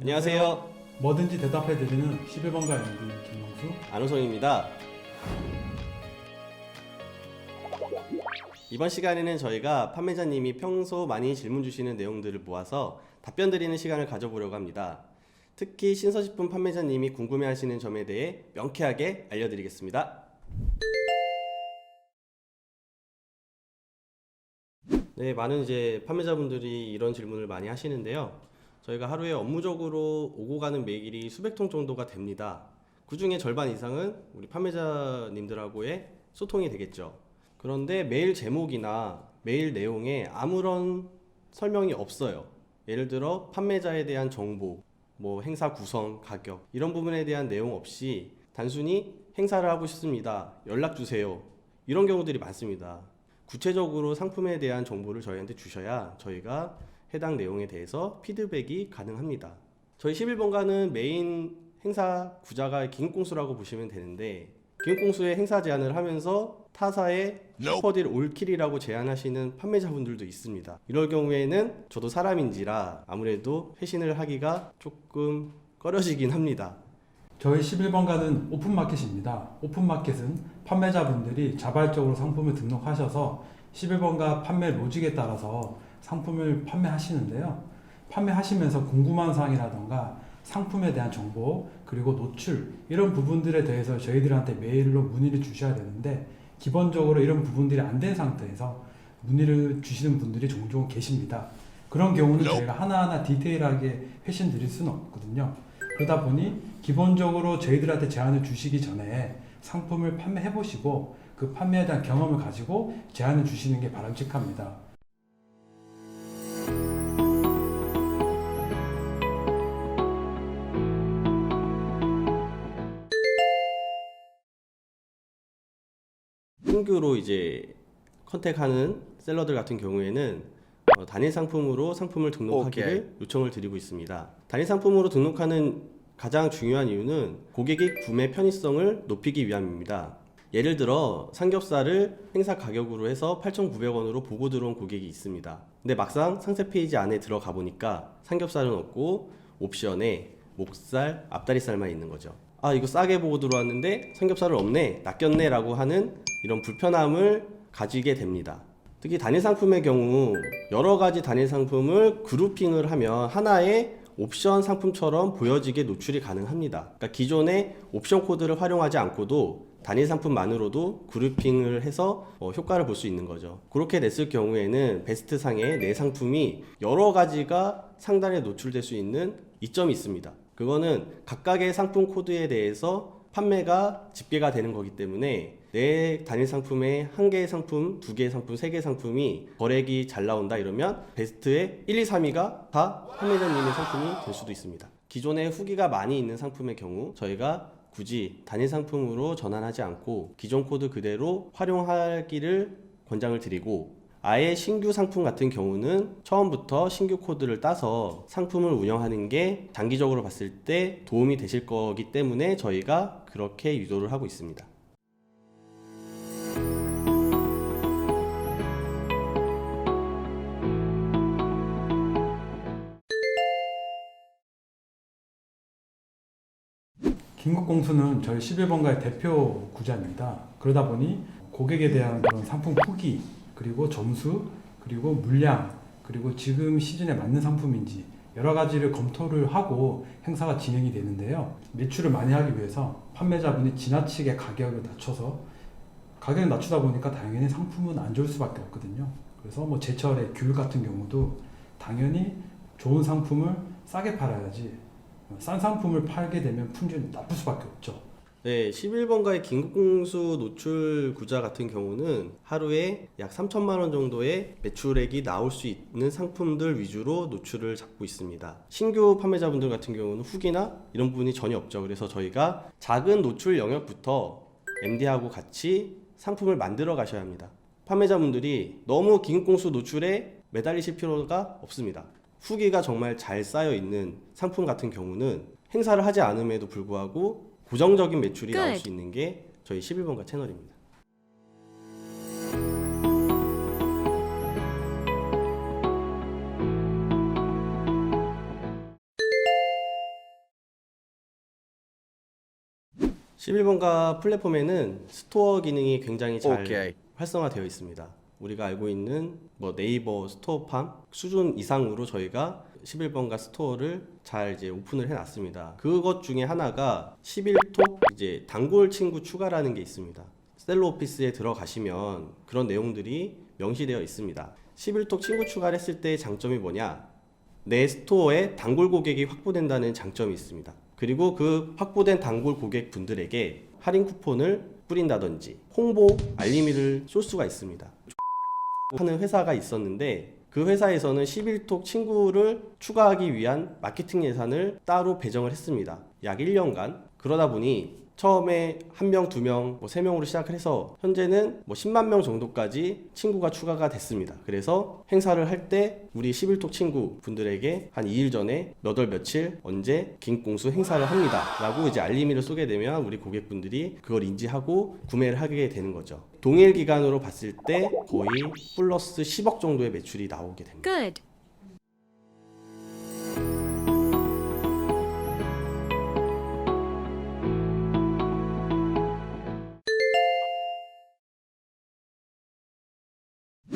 안녕하세요. 뭐든지 대답해드리는 11번가 MD 김명수. 안호성입니다. 이번 시간에는 저희가 판매자님이 평소 많이 질문 주시는 내용들을 모아서 답변 드리는 시간을 가져보려고 합니다. 특히 신서식품 판매자님이 궁금해하시는 점에 대해 명쾌하게 알려드리겠습니다. 네, 많은 판매자분들이 이런 질문을 많이 하시는데요. 저희가 하루에 업무적으로 오고 가는 메일이 수백 통 정도가 됩니다. 그 중에 절반 이상은 우리 판매자님들하고의 소통이 되겠죠. 그런데 메일 제목이나 메일 내용에 아무런 설명이 없어요. 예를 들어 판매자에 대한 정보, 행사 구성, 가격 이런 부분에 대한 내용 없이 단순히 행사를 하고 싶습니다. 연락 주세요. 이런 경우들이 많습니다. 구체적으로 상품에 대한 정보를 저희한테 주셔야 저희가 해당 내용에 대해서 피드백이 가능합니다. 저희 11번가는 메인 행사 구자가 긴급공수라고 보시면 되는데, 긴급공수에 행사 제안을 하면서 타사에 슈퍼딜 올킬이라고 제안하시는 판매자분들도 있습니다. 이럴 경우에는 저도 사람인지라 아무래도 회신을 하기가 조금 꺼려지긴 합니다. 저희 11번가는 오픈마켓입니다. 오픈마켓은 판매자분들이 자발적으로 상품을 등록하셔서 11번가 판매 로직에 따라서 상품을 판매하시는데요. 판매하시면서 궁금한 사항이라던가 상품에 대한 정보, 그리고 노출 이런 부분들에 대해서 저희들한테 메일로 문의를 주셔야 되는데, 기본적으로 이런 부분들이 안 된 상태에서 문의를 주시는 분들이 종종 계십니다. 그런 경우는 저희가 하나하나 디테일하게 회신 드릴 수는 없거든요. 그러다 보니 기본적으로 저희들한테 제안을 주시기 전에 상품을 판매해 보시고 그 판매에 대한 경험을 가지고 제안을 주시는 게 바람직합니다. 신규로 컨택하는 셀러들 같은 경우에는 단일 상품으로 상품을 등록하기를 요청을 드리고 있습니다. 단일 상품으로 등록하는 가장 중요한 이유는 고객의 구매 편의성을 높이기 위함입니다. 예를 들어 삼겹살을 행사 가격으로 해서 8,900원으로 보고 들어온 고객이 있습니다. 근데 막상 상세 페이지 안에 들어가 보니까 삼겹살은 없고 옵션에 목살, 앞다리살만 있는 거죠. 아, 이거 싸게 보고 들어왔는데 삼겹살은 없네, 낚였네 라고 하는 이런 불편함을 가지게 됩니다. 특히 단일 상품의 경우 여러 가지 단일 상품을 그룹핑을 하면 하나의 옵션 상품처럼 보여지게 노출이 가능합니다. 그러니까 기존의 옵션 코드를 활용하지 않고도 단일 상품만으로도 그룹핑을 해서 효과를 볼 수 있는 거죠. 그렇게 됐을 경우에는 베스트 상에 내 상품이 여러 가지가 상단에 노출될 수 있는 이점이 있습니다. 그거는 각각의 상품 코드에 대해서 판매가 집계가 되는 거기 때문에 내 단일 상품에 한 개의 상품, 두 개의 상품, 세 개의 상품이 거래액이 잘 나온다 이러면 베스트의 1, 2, 3위가 다 판매자님의 상품이 될 수도 있습니다. 기존에 후기가 많이 있는 상품의 경우 저희가 굳이 단일 상품으로 전환하지 않고 기존 코드 그대로 활용하기를 권장을 드리고, 아예 신규 상품 같은 경우는 처음부터 신규 코드를 따서 상품을 운영하는 게 장기적으로 봤을 때 도움이 되실 거기 때문에 저희가 그렇게 유도를 하고 있습니다. 긴급공수는 저희 11번가의 대표 구자입니다. 그러다 보니 고객에 대한 그런 상품 후기, 그리고 점수, 그리고 물량, 그리고 지금 시즌에 맞는 상품인지 여러 가지를 검토를 하고 행사가 진행이 되는데요. 매출을 많이 하기 위해서 판매자분이 지나치게 가격을 낮추다 보니까 당연히 상품은 안 좋을 수밖에 없거든요. 그래서 제철의 귤 같은 경우도 당연히 좋은 상품을 싸게 팔아야지, 싼 상품을 팔게 되면 품질이 나쁠 수밖에 없죠. 네, 11번가의 긴급공수 노출 구자 같은 경우는 하루에 약 3천만 원 정도의 매출액이 나올 수 있는 상품들 위주로 노출을 잡고 있습니다. 신규 판매자분들 같은 경우는 후기나 이런 부분이 전혀 없죠. 그래서 저희가 작은 노출 영역부터 MD하고 같이 상품을 만들어 가셔야 합니다. 판매자분들이 너무 긴급공수 노출에 매달리실 필요가 없습니다. 후기가 정말 잘 쌓여 있는 상품 같은 경우는 행사를 하지 않음에도 불구하고 고정적인 매출이 나올 수 있는 게 저희 11번가 채널입니다. 11번가 플랫폼에는 스토어 기능이 굉장히 잘 오케이. 활성화되어 있습니다. 우리가 알고 있는 뭐 네이버 스토어팜 수준 이상으로 저희가 11번가 스토어를 잘 이제 오픈을 해놨습니다. 그것 중에 하나가 11톡 이제 단골 친구 추가라는 게 있습니다. 셀러 오피스에 들어가시면 그런 내용들이 명시되어 있습니다. 11톡 친구 추가를 했을 때의 장점이 뭐냐? 내 스토어에 단골 고객이 확보된다는 장점이 있습니다. 그리고 그 확보된 단골 고객분들에게 할인 쿠폰을 뿌린다든지 홍보 알림이를 쏠 수가 있습니다. 하는 회사가 있었는데 그 회사에서는 11톡 친구를 추가하기 위한 마케팅 예산을 따로 배정을 했습니다. 약 1년간. 그러다 보니 처음에 1명, 2명, 뭐 3명으로 시작을 해서 현재는 뭐 10만 명 정도까지 친구가 추가가 됐습니다. 그래서 행사를 할 때 우리 11톡 친구 분들에게 한 2일 전에 몇 월 며칠 언제 긴공수 행사를 합니다 라고 이제 알림이를 쏘게 되면 우리 고객분들이 그걸 인지하고 구매를 하게 되는 거죠. 동일 기간으로 봤을 때 거의 플러스 10억 정도의 매출이 나오게 됩니다. Good.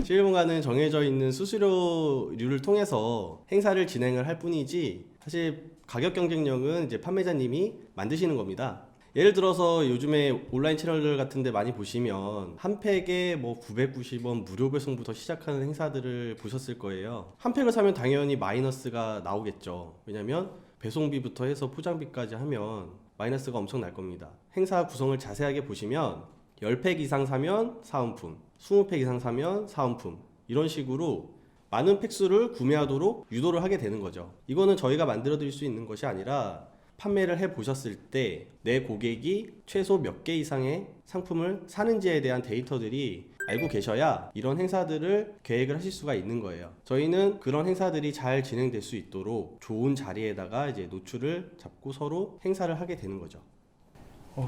실무가는 정해져 있는 수수료류를 통해서 행사를 진행을 할 뿐이지 사실 가격 경쟁력은 이제 판매자님이 만드시는 겁니다. 예를 들어서 요즘에 온라인 채널들 같은데 많이 보시면 한 팩에 뭐 990원 무료 배송부터 시작하는 행사들을 보셨을 거예요. 한 팩을 사면 당연히 마이너스가 나오겠죠. 왜냐면 배송비부터 해서 포장비까지 하면 마이너스가 엄청 날 겁니다. 행사 구성을 자세하게 보시면 10팩 이상 사면 사은품, 20팩 이상 사면 사은품, 이런 식으로 많은 팩수를 구매하도록 유도를 하게 되는 거죠. 이거는 저희가 만들어 드릴 수 있는 것이 아니라 판매를 해 보셨을 때 내 고객이 최소 몇 개 이상의 상품을 사는지에 대한 데이터들이 알고 계셔야 이런 행사들을 계획을 하실 수가 있는 거예요. 저희는 그런 행사들이 잘 진행될 수 있도록 좋은 자리에다가 이제 노출을 잡고 서로 행사를 하게 되는 거죠.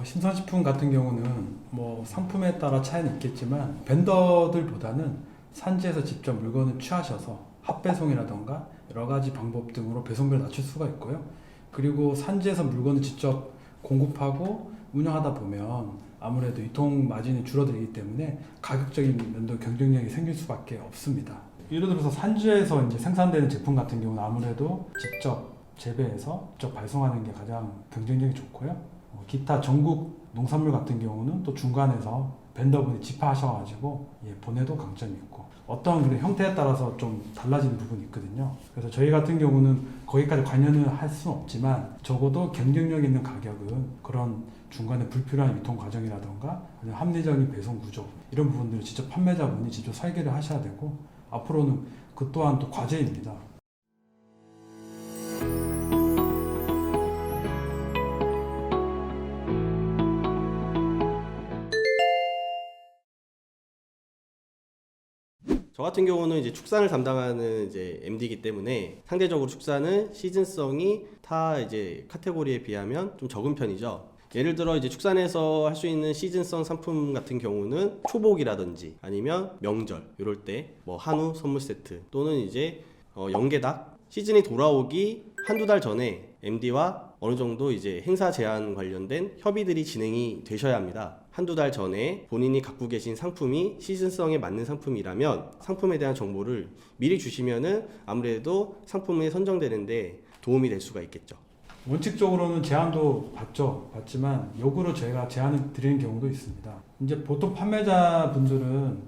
신선식품 같은 경우는 뭐 상품에 따라 차이는 있겠지만 벤더들보다는 산지에서 직접 물건을 취하셔서 합배송이라던가 여러 가지 방법 등으로 배송비를 낮출 수가 있고요. 그리고 산지에서 물건을 직접 공급하고 운영하다 보면 아무래도 유통 마진이 줄어들기 때문에 가격적인 면도 경쟁력이 생길 수밖에 없습니다. 예를 들어서 산지에서 이제 생산되는 제품 같은 경우는 아무래도 직접 재배해서 직접 발송하는 게 가장 경쟁력이 좋고요. 기타 전국 농산물 같은 경우는 또 중간에서 벤더분이 집하하셔가지고 보내도 강점이 있고 어떤 그런 형태에 따라서 좀 달라지는 부분이 있거든요. 그래서 저희 같은 경우는 거기까지 관여는 할 수는 없지만 적어도 경쟁력 있는 가격은 그런 중간에 불필요한 유통 과정이라던가 아니면 합리적인 배송 구조 이런 부분들을 직접 판매자분이 직접 설계를 하셔야 되고 앞으로는 그 또한 또 과제입니다. 저 같은 경우는 이제 축산을 담당하는 이제 MD이기 때문에 상대적으로 축산은 시즌성이 타 이제 카테고리에 비하면 좀 적은 편이죠. 예를 들어 이제 축산에서 할 수 있는 시즌성 상품 같은 경우는 초복이라든지 아니면 명절 이럴 때 뭐 한우 선물 세트 또는 이제 연계닭 시즌이 돌아오기 한두 달 전에 MD와 어느 정도 이제 행사 제한 관련된 협의들이 진행이 되셔야 합니다. 한두 달 전에 본인이 갖고 계신 상품이 시즌성에 맞는 상품이라면 상품에 대한 정보를 미리 주시면은 아무래도 상품이 선정되는데 도움이 될 수가 있겠죠. 원칙적으로는 제안도 받지만 역으로 저희가 제안을 드리는 경우도 있습니다. 이제 보통 판매자분들은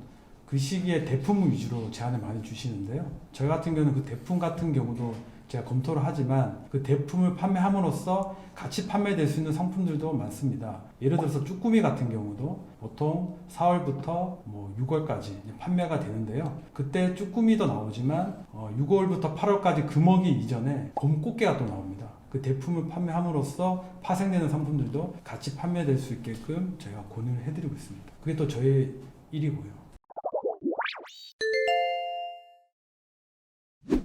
그 시기에 대품 위주로 제안을 많이 주시는데요. 저희 같은 경우는 그 대품 같은 경우도 제가 검토를 하지만 그 대품을 판매함으로써 같이 판매될 수 있는 상품들도 많습니다. 예를 들어서 쭈꾸미 같은 경우도 보통 4월부터 뭐 6월까지 판매가 되는데요. 그때 쭈꾸미도 나오지만 6월부터 8월까지 금어기 이전에 봄꽃게가 또 나옵니다. 그 대품을 판매함으로써 파생되는 상품들도 같이 판매될 수 있게끔 저희가 권유를 해드리고 있습니다. 그게 또 저희 일이고요.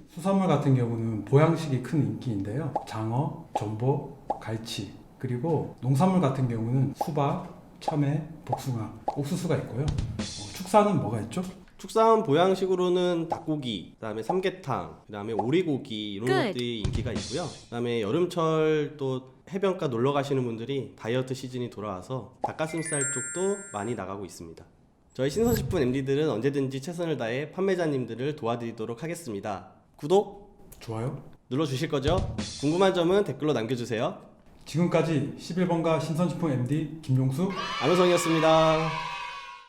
수산물 같은 경우는 보양식이 큰 인기인데요. 장어, 전복, 갈치, 그리고 농산물 같은 경우는 수박, 참외, 복숭아, 옥수수가 있고요. 축사는 뭐가 있죠? 축산 보양식으로는 닭고기, 그다음에 삼계탕, 그다음에 오리고기 이런 Good. 것들이 인기가 있고요. 그다음에 여름철 또 해변가 놀러 가시는 분들이 다이어트 시즌이 돌아와서 닭가슴살 쪽도 많이 나가고 있습니다. 저희 신선식품 MD들은 언제든지 최선을 다해 판매자님들을 도와드리도록 하겠습니다. 구독 좋아요. 눌러주실 거죠? 궁금한 점은 댓글로 남겨주세요. 지금까지 11번가 신선식품 MD 김용수 안우성이었습니다.